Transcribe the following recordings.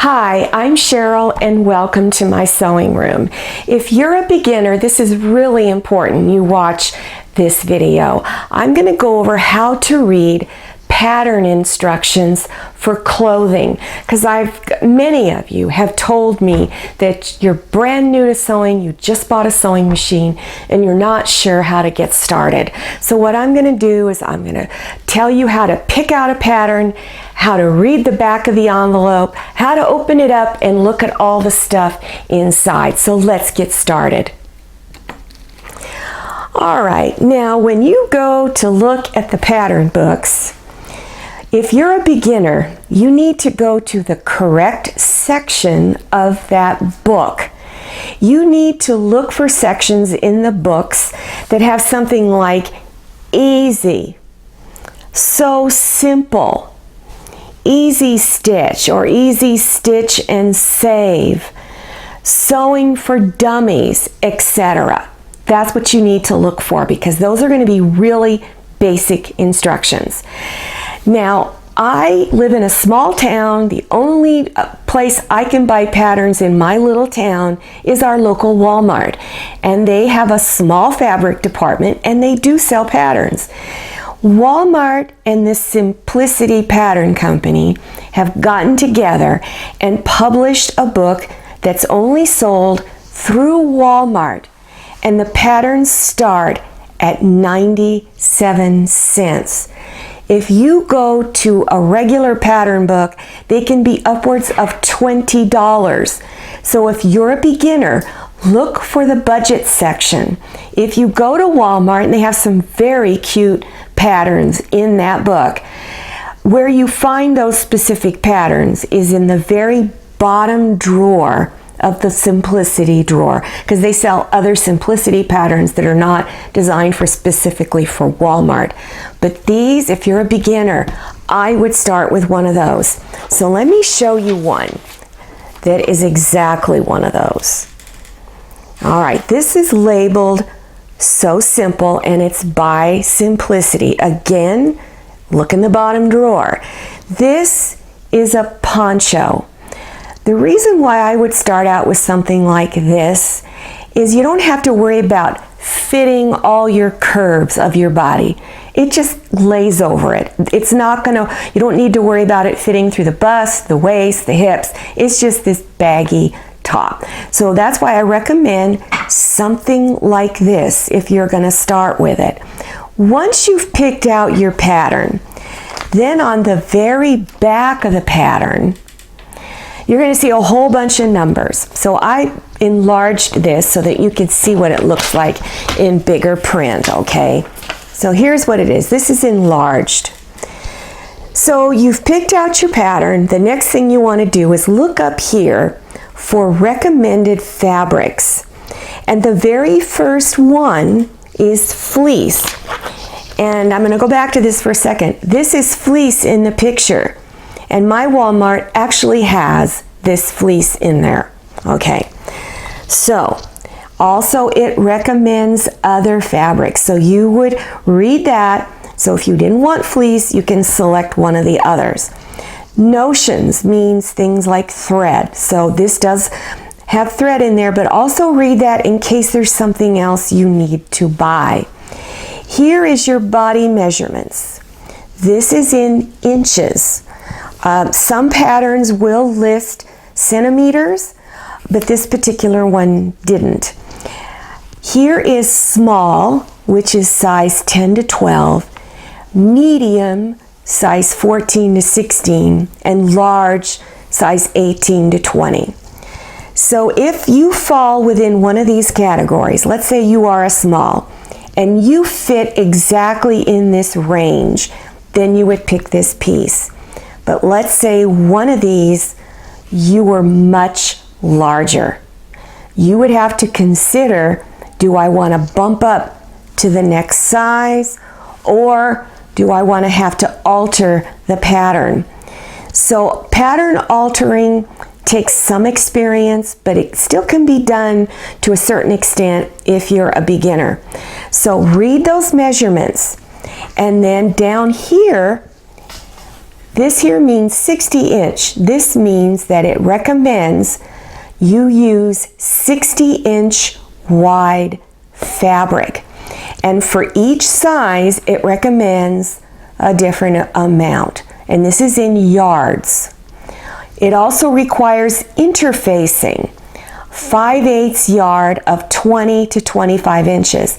Hi, I'm Sherrill and welcome to my sewing room. If you're a beginner, this is really important you watch this video. I'm going to go over how to read pattern instructions for clothing because many of you have told me that you're brand new to sewing, you just bought a sewing machine and you're not sure how to get started. So what I'm going to do is I'm going to tell you how to pick out a pattern, how to read the back of the envelope, how to open it up and look at all the stuff inside. So let's get started. All right, now when you go to look at the pattern books, if you're a beginner, you need to go to the correct section of that book. You need to look for sections in the books that have something like easy, so simple, easy stitch or easy stitch and save, sewing for dummies, etc. That's what you need to look for because those are going to be really basic instructions. Now, I live in a small town. The only place I can buy patterns in my little town is our local Walmart. And they have a small fabric department and they do sell patterns. Walmart and the Simplicity Pattern Company have gotten together and published a book that's only sold through Walmart. And the patterns start at 97 cents. If you go to a regular pattern book, they can be upwards of $20. So if you're a beginner, look for the budget section. If you go to Walmart, and they have some very cute patterns in that book, where you find those specific patterns is in the very bottom drawer of the Simplicity drawer, because they sell other Simplicity patterns that are not designed specifically for Walmart. But these, if you're a beginner, I would start with one of those. So let me show you one that is exactly one of those. All right, this is labeled So Simple and it's by Simplicity. Again, look in the bottom drawer. This is a poncho. The reason why I would start out with something like this is you don't have to worry about fitting all your curves of your body. It just lays over it. It's not you don't need to worry about it fitting through the bust, the waist, the hips. It's just this baggy top. So that's why I recommend something like this if you're going to start with it. Once you've picked out your pattern, then on the very back of the pattern, you're going to see a whole bunch of numbers. So I enlarged this so that you could see what it looks like in bigger print, okay? So here's what it is. This is enlarged. So you've picked out your pattern. The next thing you want to do is look up here for recommended fabrics. And the very first one is fleece. And I'm going to go back to this for a second. This is fleece in the picture. And my Walmart actually has this fleece in there. Okay, so also it recommends other fabrics. So you would read that. So if you didn't want fleece, you can select one of the others. Notions means things like thread. So this does have thread in there, but also read that in case there's something else you need to buy. Here is your body measurements. This is in inches. Some patterns will list centimeters, but this particular one didn't. Here is small, which is size 10 to 12, medium, size 14 to 16, and large, size 18 to 20. So if you fall within one of these categories, let's say you are a small, and you fit exactly in this range, then you would pick this piece. But let's say one of these, you were much larger. You would have to consider, do I want to bump up to the next size or do I want to have to alter the pattern? So pattern altering takes some experience, but it still can be done to a certain extent if you're a beginner. So read those measurements and then down here This here means 60 inch. This means that it recommends you use 60-inch wide fabric. And for each size, it recommends a different amount. And this is in yards. It also requires interfacing, 5/8 yard of 20 to 25 inches.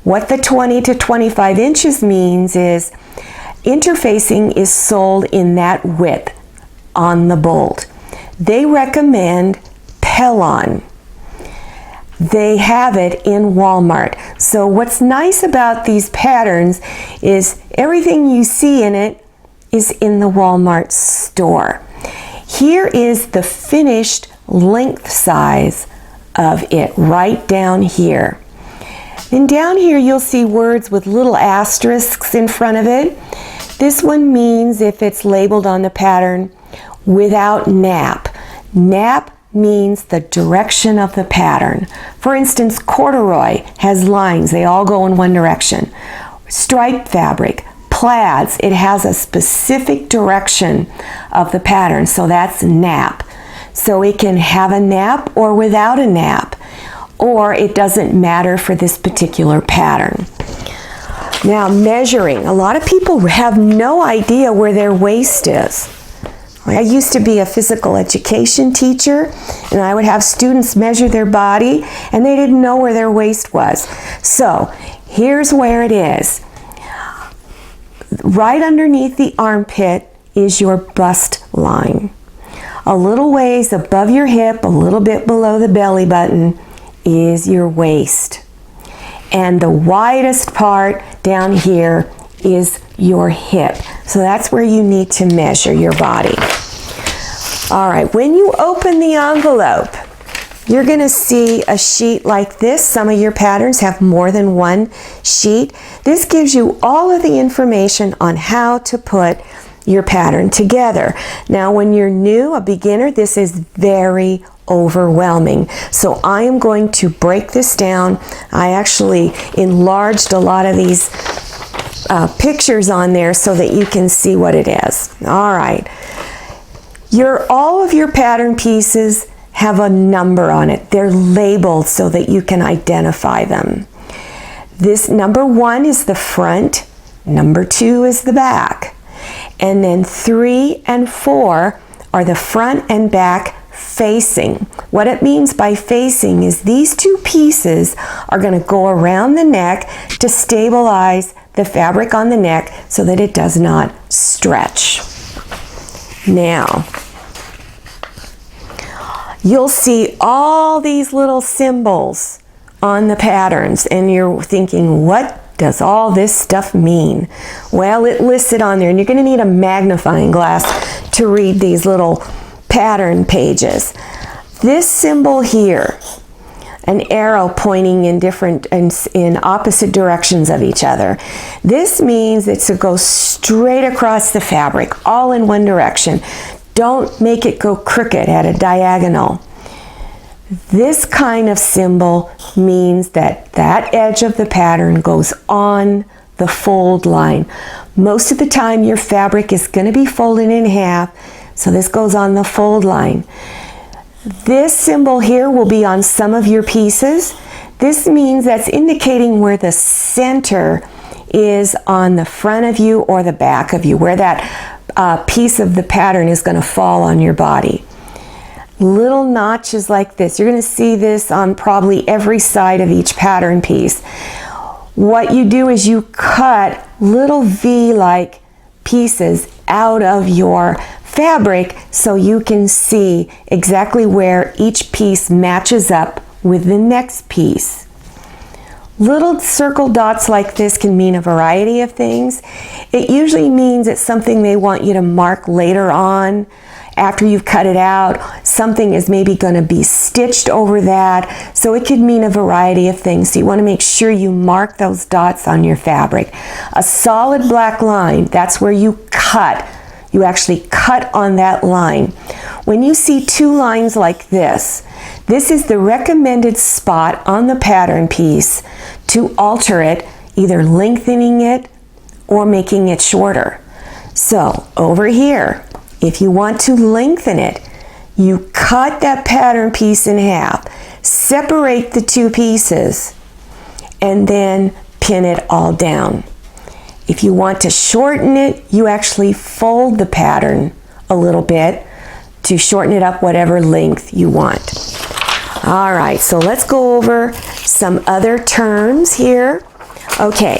What the 20 to 25 inches means is interfacing is sold in that width on the bolt. They recommend Pellon. They have it in Walmart. So what's nice about these patterns is everything you see in it is in the Walmart store. Here is the finished length size of it right down here. And down here you'll see words with little asterisks in front of it. This one means if it's labeled on the pattern without nap. Nap means the direction of the pattern. For instance, corduroy has lines, they all go in one direction. Striped fabric, plaids, it has a specific direction of the pattern, so that's nap. So it can have a nap or without a nap, or it doesn't matter for this particular pattern. Now, measuring. A lot of people have no idea where their waist is. I used to be a physical education teacher, and I would have students measure their body, and they didn't know where their waist was. So, here's where it is. Right underneath the armpit is your bust line. A little ways above your hip, a little bit below the belly button, is your waist. And the widest part down here is your hip. So that's where you need to measure your body. All right, when you open the envelope, you're going to see a sheet like this. Some of your patterns have more than one sheet. This gives you all of the information on how to put your pattern together. Now, when you're new, a beginner, this is very overwhelming. So I am going to break this down. I actually enlarged a lot of these pictures on there so that you can see what it is. All right. All of your pattern pieces have a number on it. They're labeled so that you can identify them. This number 1 is the front, number 2 is the back, and then 3 and 4 are the front and back facing. What it means by facing is these two pieces are going to go around the neck to stabilize the fabric on the neck so that it does not stretch. Now, you'll see all these little symbols on the patterns, and you're thinking, what does all this stuff mean? Well, it lists it on there, and you're going to need a magnifying glass to read these little pattern pages. This symbol here, an arrow pointing in opposite directions of each other. This means it's to go straight across the fabric, all in one direction. Don't make it go crooked at a diagonal. This kind of symbol means that that edge of the pattern goes on the fold line. Most of the time your fabric is going to be folded in half, so this goes on the fold line. This symbol here will be on some of your pieces. This means that's indicating where the center is on the front of you or the back of you, where that piece of the pattern is going to fall on your body. Little notches like this. You're going to see this on probably every side of each pattern piece. What you do is you cut little V-like pieces out of your fabric so you can see exactly where each piece matches up with the next piece. Little circle dots like this can mean a variety of things. It usually means it's something they want you to mark later on after you've cut it out. Something is maybe going to be stitched over that. So it could mean a variety of things. So you want to make sure you mark those dots on your fabric. A solid black line, that's where you cut. You actually cut on that line. When you see two lines like this is the recommended spot on the pattern piece to alter it, either lengthening it or making it shorter. So over here, if you want to lengthen it, you cut that pattern piece in half, separate the two pieces, and then pin it all down. If you want to shorten it, you actually fold the pattern a little bit to shorten it up whatever length you want. All right, so let's go over some other terms here. Okay,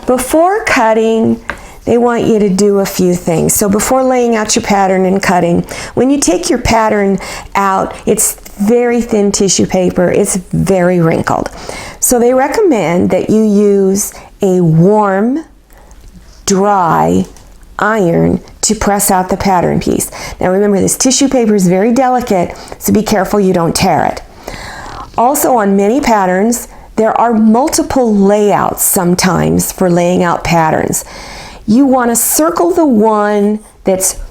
before cutting, they want you to do a few things. So before laying out your pattern and cutting, when you take your pattern out, it's very thin tissue paper, it's very wrinkled. So they recommend that you use a warm, dry iron to press out the pattern piece. Now remember, this tissue paper is very delicate, so be careful you don't tear it. Also, on many patterns, there are multiple layouts sometimes for laying out patterns. You want to circle the one that's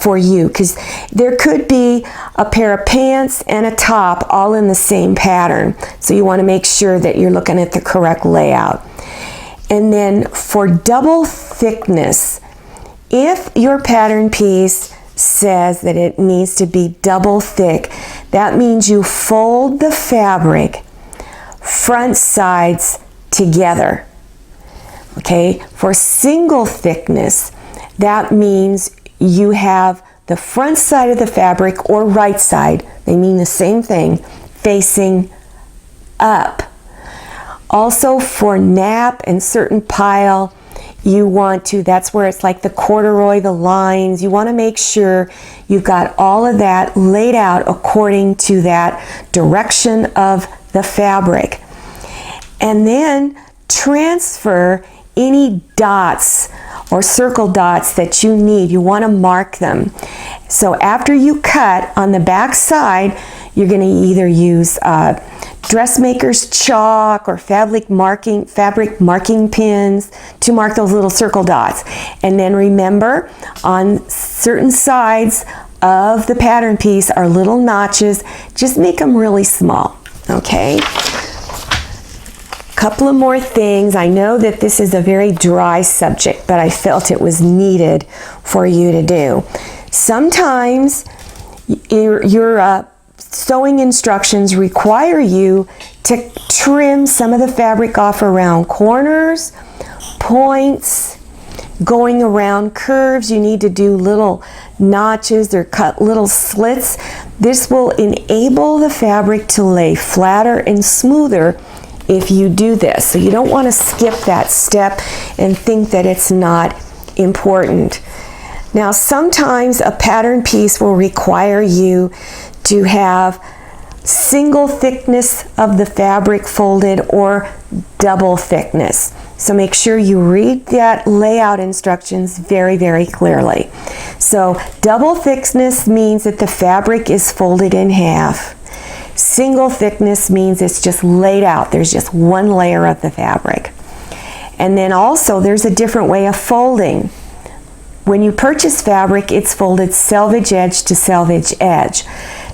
for you, because there could be a pair of pants and a top all in the same pattern. So you want to make sure that you're looking at the correct layout. And then for double thickness, if your pattern piece says that it needs to be double thick, that means you fold the fabric front sides together. Okay, for single thickness, that means you have the front side of the fabric or right side, they mean the same thing, facing up. Also for nap and certain pile, you want to, that's where it's like the corduroy, the lines, you want to make sure you've got all of that laid out according to that direction of the fabric. And then transfer any dots or circle dots that you need. You want to mark them. So after you cut on the back side, you're going to either use dressmaker's chalk or fabric marking pins to mark those little circle dots. And then remember, on certain sides of the pattern piece are little notches. Just make them really small. Okay? Couple of more things. I know that this is a very dry subject, but I felt it was needed for you to do. Sometimes your sewing instructions require you to trim some of the fabric off around corners, points, going around curves. You need to do little notches or cut little slits. This will enable the fabric to lay flatter and smoother if you do this. So you don't want to skip that step and think that it's not important. Now sometimes a pattern piece will require you to have single thickness of the fabric folded or double thickness. So make sure you read that layout instructions very, very clearly. So double thickness means that the fabric is folded in half. Single thickness means it's just laid out. There's just one layer of the fabric. And then also there's a different way of folding. When you purchase fabric, it's folded selvage edge to selvage edge.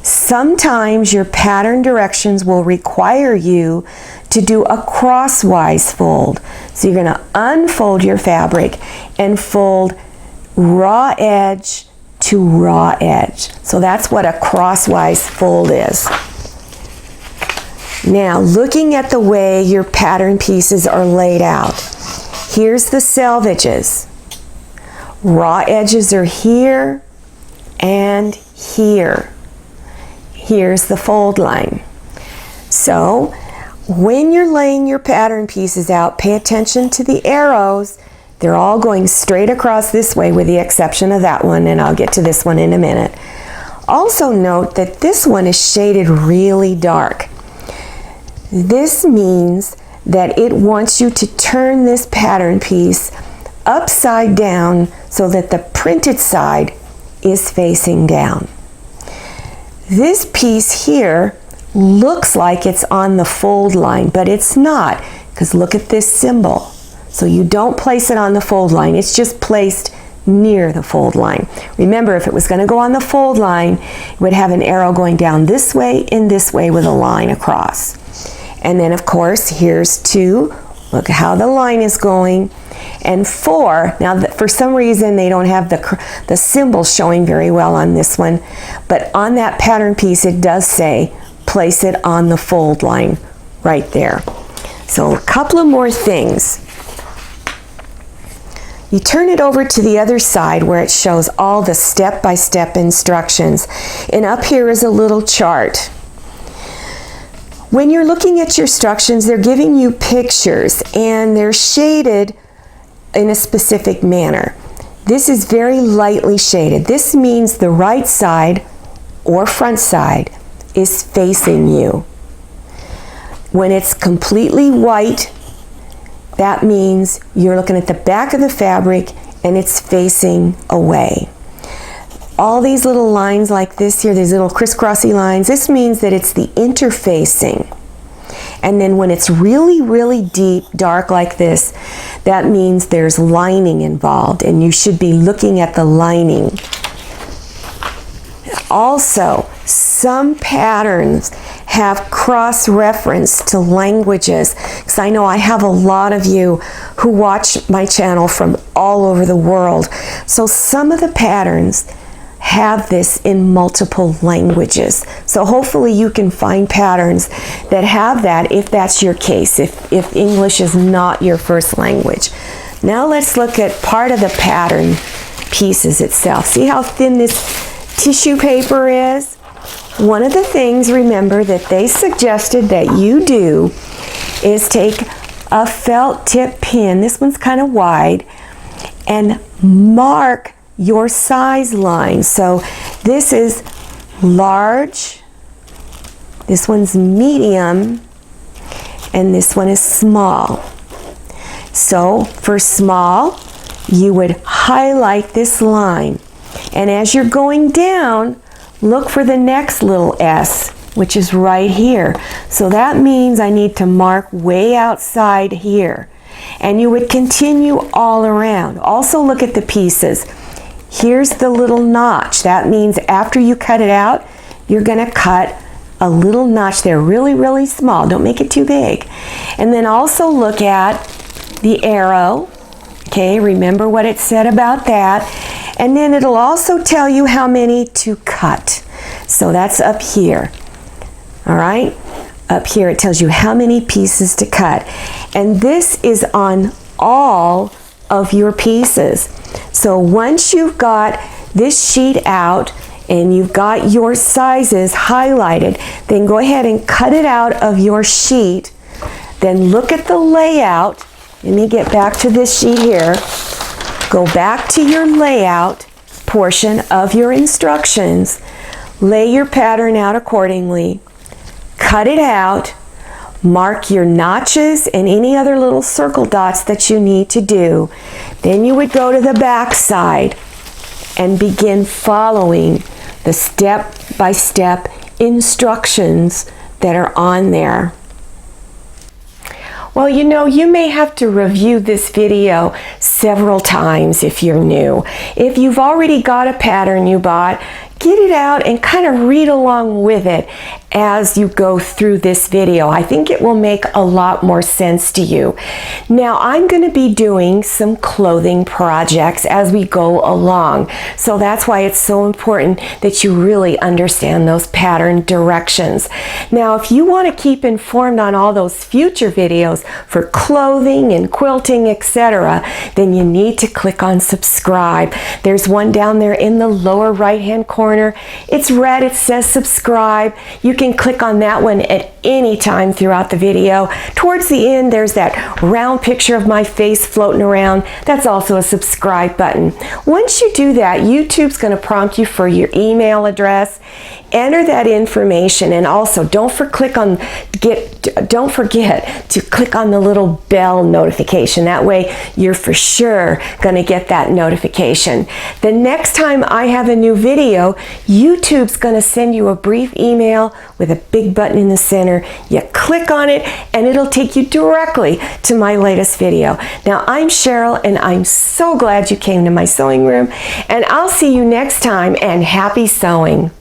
Sometimes your pattern directions will require you to do a crosswise fold. So you're going to unfold your fabric and fold raw edge to raw edge. So that's what a crosswise fold is. Now, looking at the way your pattern pieces are laid out, here's the selvages. Raw edges are here and here. Here's the fold line. So, when you're laying your pattern pieces out, pay attention to the arrows. They're all going straight across this way with the exception of that one, and I'll get to this one in a minute. Also note that this one is shaded really dark. This means that it wants you to turn this pattern piece upside down so that the printed side is facing down. This piece here looks like it's on the fold line, but it's not, because look at this symbol. So you don't place it on the fold line, it's just placed near the fold line. Remember, if it was going to go on the fold line, it would have an arrow going down this way and this way with a line across. And then of course, here's two Look how the line is going. And 4, now for some reason they don't have the symbol showing very well on this one, but on that pattern piece it does say place it on the fold line right there. So a couple of more things. You turn it over to the other side where it shows all the step-by-step instructions, and up here is a little chart. When you're looking at your instructions, they're giving you pictures and they're shaded in a specific manner. This is very lightly shaded. This means the right side or front side is facing you. When it's completely white, that means you're looking at the back of the fabric and it's facing away. All these little lines like this here, these little crisscrossy lines, this means that it's the interfacing. And then when it's really, really deep, dark like this, that means there's lining involved and you should be looking at the lining. Also, some patterns have cross-reference to languages, because I know I have a lot of you who watch my channel from all over the world. So some of the patterns have this in multiple languages. So hopefully you can find patterns that have that if that's your case, if English is not your first language. Now let's look at part of the pattern pieces itself. See how thin this tissue paper is? One of the things, remember, that they suggested that you do is take a felt tip pin, this one's kind of wide, and mark your size line. So this is large, this one's medium, and this one is small. So for small, you would highlight this line. And as you're going down, look for the next little S, which is right here. So that means I need to mark way outside here. And you would continue all around. Also look at the pieces. Here's the little notch. That means after you cut it out, you're going to cut a little notch there, really, really small. Don't make it too big. And then also look at the arrow. Okay, remember what it said about that. And then it'll also tell you how many to cut. So that's up here. All right, up here it tells you how many pieces to cut. And this is on all of your pieces. So once you've got this sheet out and you've got your sizes highlighted, then go ahead and cut it out of your sheet. Then look at the layout. Let me get back to this sheet here. Go back to your layout portion of your instructions. Lay your pattern out accordingly. Cut it out. Mark your notches and any other little circle dots that you need to do. Then you would go to the back side and begin following the step-by-step instructions that are on there. Well, you know, you may have to review this video several times if you're new. If you've already got a pattern you bought, get it out and kind of read along with it as you go through this video. I think it will make a lot more sense to you. Now, I'm going to be doing some clothing projects as we go along. So that's why it's so important that you really understand those pattern directions. Now, if you want to keep informed on all those future videos for clothing and quilting, etc., then you need to click on subscribe. There's one down there in the lower right-hand corner. It's red. It says subscribe. You can click on that one at any time throughout the video. Towards the end, there's that round picture of my face floating around. That's also a subscribe button. Once you do that, YouTube's going to prompt you for your email address. Enter that information, and also don't forget to click on the little bell notification. That way you're for sure going to get that notification. The next time I have a new video, YouTube's going to send you a brief email with a big button in the center. You click on it and it'll take you directly to my latest video. Now, I'm Sherrill and I'm so glad you came to my sewing room, and I'll see you next time, and happy sewing.